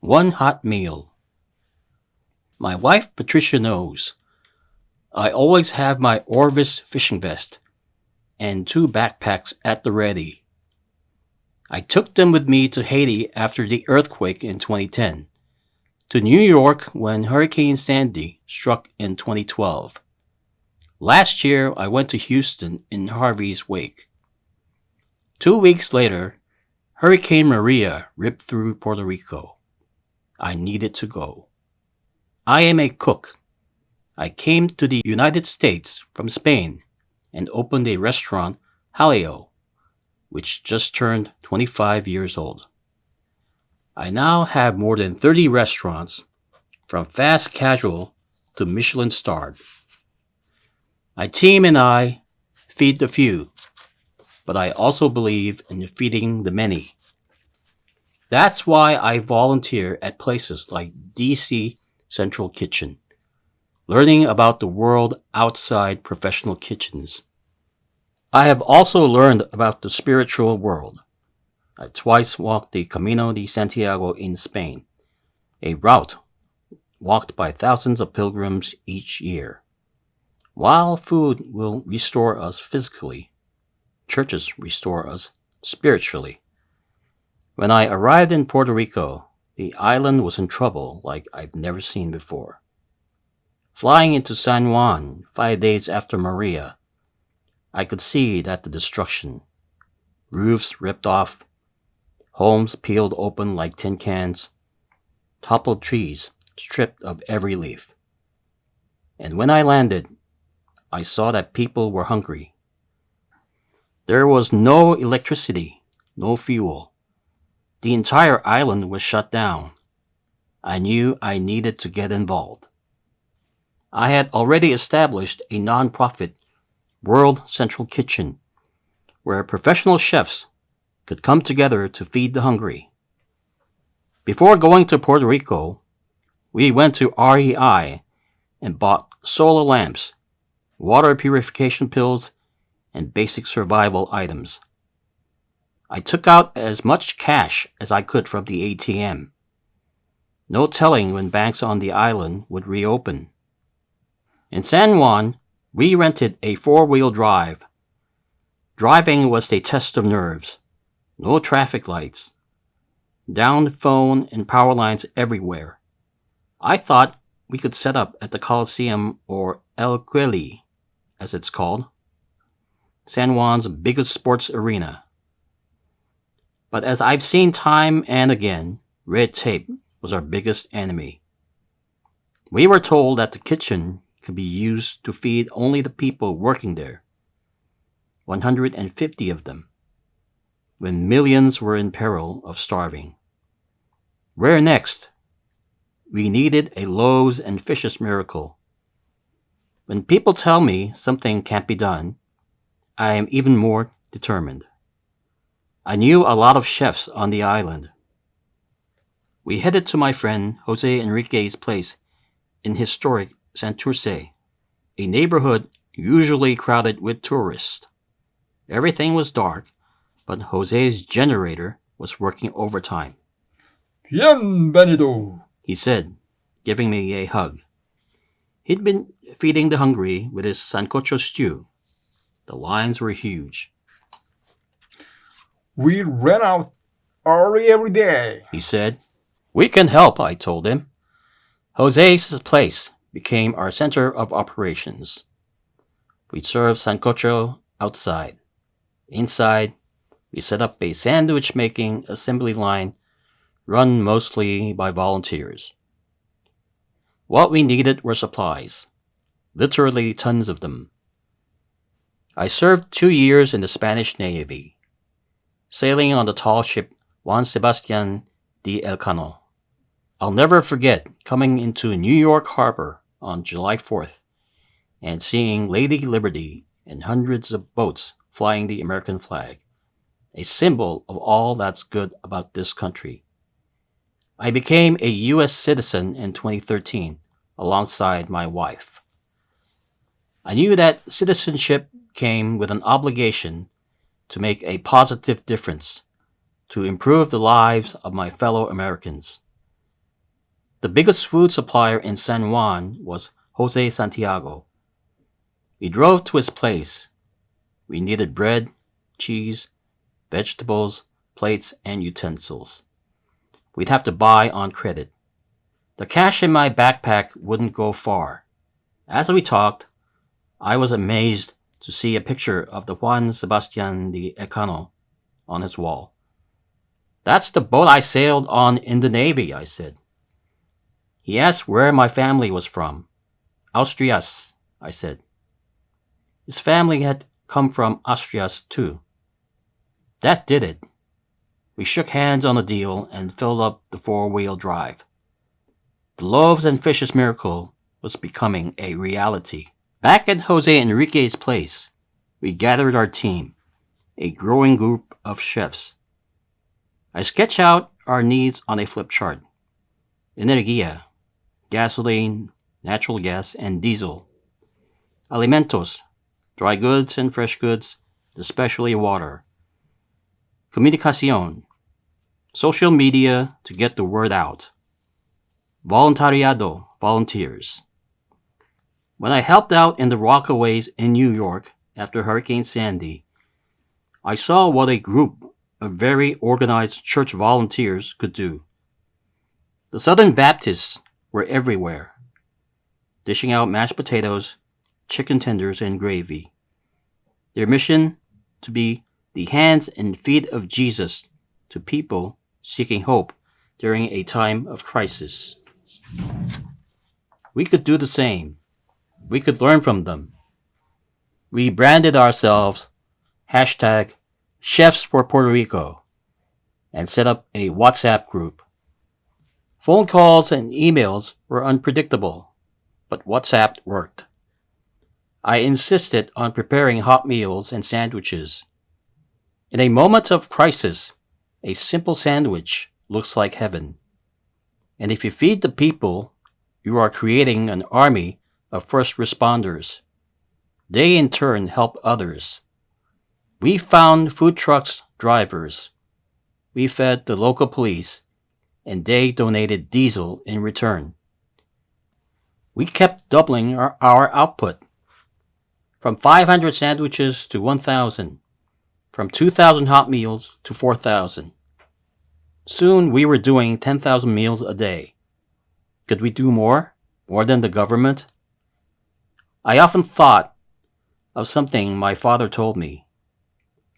One hot meal. My wife Patricia knows. I always have my Orvis fishing vest and 2 backpacks at the ready. I took them with me to Haiti after the earthquake in 2010, to New York when Hurricane Sandy struck in 2012. Last year, I went to Houston in Harvey's wake. 2 weeks later, Hurricane Maria ripped through Puerto Rico. I needed to go. I am a cook. I came to the United States from Spain and opened a restaurant, Haleo, which just turned 25 years old. I now have more than 30 restaurants, from fast casual to Michelin starred. My team and I feed the few, but I also believe in feeding the many. That's why I volunteer at places like DC Central Kitchen, learning about the world outside professional kitchens. I have also learned about the spiritual world. I twice walked the Camino de Santiago in Spain, a route walked by thousands of pilgrims each year. While food will restore us physically, churches restore us spiritually. When I arrived in Puerto Rico, the island was in trouble like I've never seen before. Flying into San Juan 5 days after Maria, I could see that the destruction. Roofs ripped off, homes peeled open like tin cans, toppled trees stripped of every leaf. And when I landed, I saw that people were hungry. There was no electricity, no fuel. The entire island was shut down. I knew I needed to get involved. I had already established a non-profit World Central Kitchen, where professional chefs could come together to feed the hungry. Before going to Puerto Rico, we went to REI and bought solar lamps, water purification pills, and basic survival items. I took out as much cash as I could from the ATM. No telling when banks on the island would reopen. In San Juan, we rented a 4-wheel drive. Driving was a test of nerves. No traffic lights. Downed phone and power lines everywhere. I thought we could set up at the Coliseum, or El Quili, as it's called, San Juan's biggest sports arena. But as I've seen time and again, red tape was our biggest enemy. We were told that the kitchen could be used to feed only the people working there, 150 of them, when millions were in peril of starving. Where next? We needed a loaves and fishes miracle. When people tell me something can't be done, I am even more determined. I knew a lot of chefs on the island. We headed to my friend Jose Enrique's place in historic Santurce, a neighborhood usually crowded with tourists. Everything was dark, but Jose's generator was working overtime. Bienvenido, he said, giving me a hug. He'd been feeding the hungry with his sancocho stew. The lines were huge. We ran out early every day, he said. We can help, I told him. Jose's place became our center of operations. We served sancocho outside. Inside, we set up a sandwich-making assembly line run mostly by volunteers. What we needed were supplies, literally tons of them. I served 2 years in the Spanish Navy, sailing on the tall ship Juan Sebastian de Elcano. I'll never forget coming into New York Harbor on July 4th and seeing Lady Liberty and hundreds of boats flying the American flag, a symbol of all that's good about this country. I became a U.S. citizen in 2013 alongside my wife. I knew that citizenship came with an obligation to make a positive difference, to improve the lives of my fellow Americans. The biggest food supplier in San Juan was Jose Santiago. We drove to his place. We needed bread, cheese, vegetables, plates, and utensils. We'd have to buy on credit. The cash in my backpack wouldn't go far. As we talked, I was amazed to see a picture of the Juan Sebastian de Elcano on his wall. "That's the boat I sailed on in the Navy," I said. He asked where my family was from. "Austrias," I said. His family had come from Austrias too. That did it. We shook hands on the deal and filled up the four-wheel drive. The loaves and fishes miracle was becoming a reality. Back at Jose Enrique's place, we gathered our team, a growing group of chefs. I sketched out our needs on a flip chart. Energía, gasoline, natural gas, and diesel. Alimentos, dry goods and fresh goods, especially water. Comunicación, social media to get the word out. Voluntariado, volunteers. When I helped out in the Rockaways in New York after Hurricane Sandy, I saw what a group of very organized church volunteers could do. The Southern Baptists were everywhere, dishing out mashed potatoes, chicken tenders, and gravy. Their mission to be the hands and feet of Jesus to people seeking hope during a time of crisis. We could do the same. We could learn from them. We branded ourselves #Chefs for Puerto Rico and set up a WhatsApp group. Phone calls and emails were unpredictable, but WhatsApp worked. I insisted on preparing hot meals and sandwiches. In a moment of crisis, a simple sandwich looks like heaven. And if you feed the people, you are creating an army of first responders. They in turn help others. We found food trucks drivers. We fed the local police, and they donated diesel in return. We kept doubling our output. From 500 sandwiches to 1,000. From 2,000 hot meals to 4,000. Soon we were doing 10,000 meals a day. Could we do more? More than the government? I often thought of something my father told me.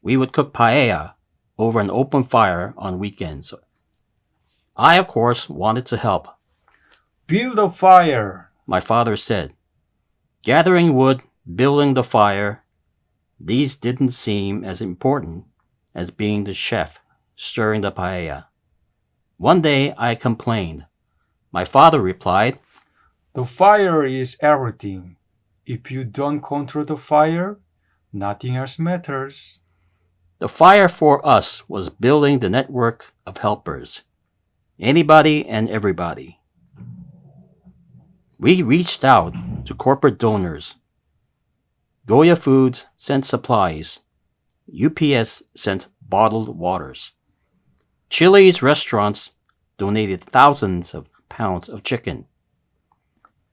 We would cook paella over an open fire on weekends. I, of course, wanted to help. Build a fire, my father said. Gathering wood, building the fire, these didn't seem as important as being the chef stirring the paella. One day I complained. My father replied, "The fire is everything. If you don't control the fire, nothing else matters." The fire for us was building the network of helpers. Anybody and everybody. We reached out to corporate donors. Goya Foods sent supplies. UPS sent bottled waters. Chili's restaurants donated thousands of pounds of chicken.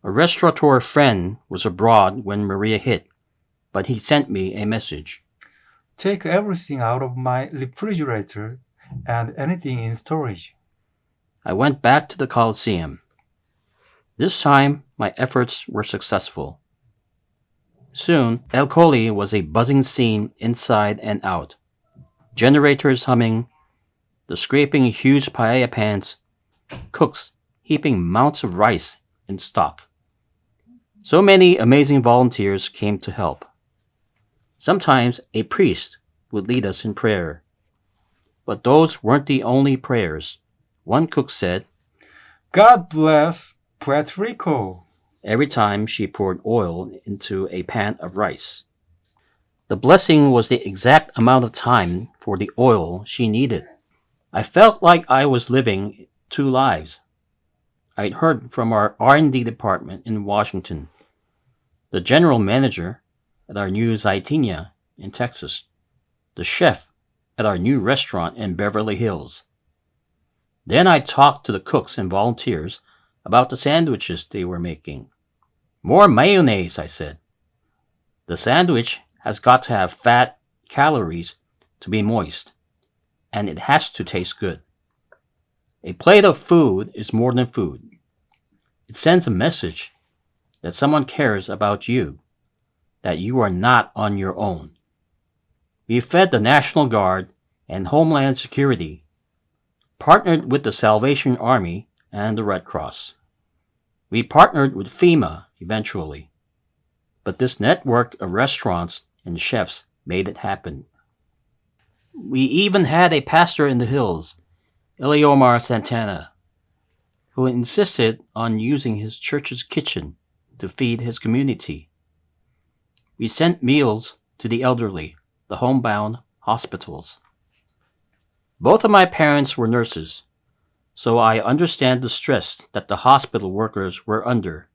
A restaurateur friend was abroad when Maria hit, but he sent me a message. "Take everything out of my refrigerator and anything in storage." I went back to the Coliseum. This time, my efforts were successful. Soon, El Colli was a buzzing scene inside and out. Generators humming, the scraping huge paella pans, cooks heaping mounts of rice in stock. So many amazing volunteers came to help. Sometimes a priest would lead us in prayer. But those weren't the only prayers. One cook said, "God bless Puerto Rico," every time she poured oil into a pan of rice. The blessing was the exact amount of time for the oil she needed. I felt like I was living two lives. I'd heard from our R&D department in Washington, the general manager at our new Zaytinya in Texas, the chef at our new restaurant in Beverly Hills. Then I talked to the cooks and volunteers about the sandwiches they were making. More mayonnaise, I said. The sandwich has got to have fat, calories to be moist, and it has to taste good. A plate of food is more than food. It sends a message that someone cares about you, that you are not on your own. We fed the National Guard and Homeland Security, partnered with the Salvation Army and the Red Cross. We partnered with FEMA eventually, but this network of restaurants and chefs made it happen. We even had a pastor in the hills, Eliomar Santana, who insisted on using his church's kitchen to feed his community. We sent meals to the elderly, the homebound hospitals. Both of my parents were nurses, so I understand the stress that the hospital workers were under.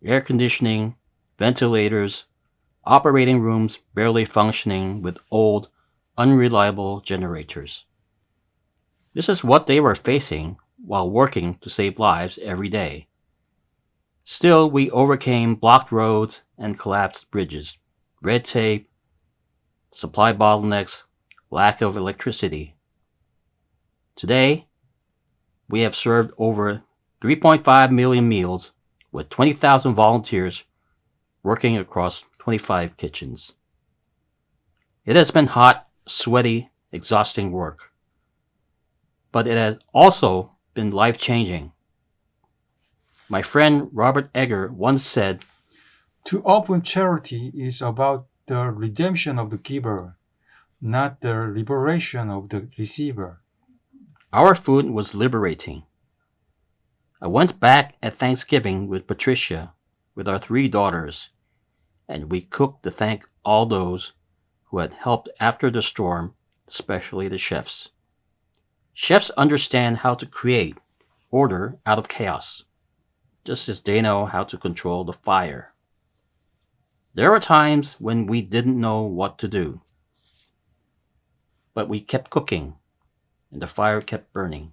Air conditioning, ventilators, operating rooms barely functioning with old, unreliable generators. This is what they were facing while working to save lives every day. Still, we overcame blocked roads and collapsed bridges, red tape, supply bottlenecks, lack of electricity. Today, we have served over 3.5 million meals with 20,000 volunteers working across 25 kitchens. It has been hot, sweaty, exhausting work, but it has also been life-changing. My friend Robert Egger once said, To open charity is about the redemption of the giver, not the liberation of the receiver. Our food was liberating. I went back at Thanksgiving with Patricia, with our 3 daughters, and we cooked to thank all those who had helped after the storm, especially the chefs. Chefs understand how to create order out of chaos, just as they know how to control the fire. There were times when we didn't know what to do, but we kept cooking, and the fire kept burning.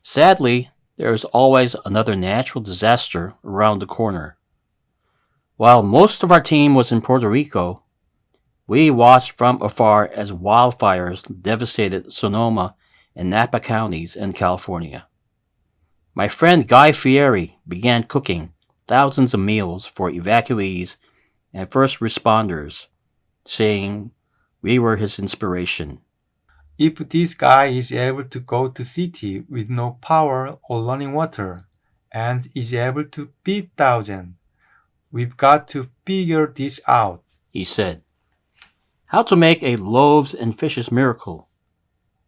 Sadly, there is always another natural disaster around the corner. While most of our team was in Puerto Rico, we watched from afar as wildfires devastated Sonoma and Napa counties in California. My friend Guy Fieri began cooking thousands of meals for evacuees and first responders, saying we were his inspiration. If this guy is able to go to city with no power or running water and is able to feed thousands, we've got to figure this out, He said. How to make a loaves and fishes miracle.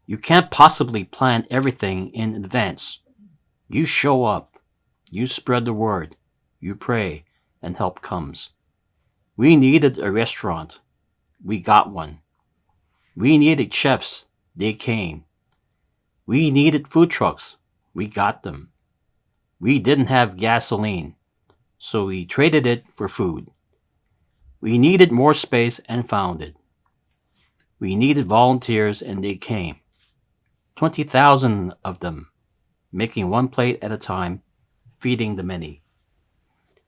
You can't possibly plan everything in advance. You show up, you spread the word, you pray, and help comes. We needed a restaurant. We got one. We needed chefs. They came. We needed food trucks. We got them. We didn't have gasoline, so we traded it for food. We needed more space and found it. We needed volunteers and they came. 20,000 of them, making one plate at a time, feeding the many.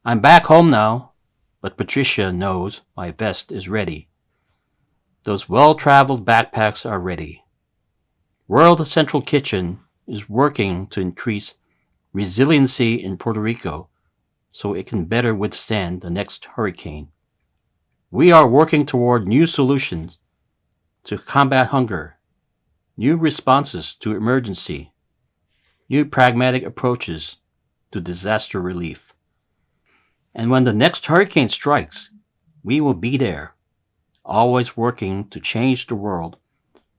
I'm back home now, but Patricia knows my vest is ready. Those well-traveled backpacks are ready. World Central Kitchen is working to increase resiliency in Puerto Rico so it can better withstand the next hurricane. We are working toward new solutions to combat hunger, new responses to emergency, new pragmatic approaches to disaster relief. And when the next hurricane strikes, we will be there, always working to change the world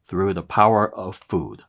through the power of food.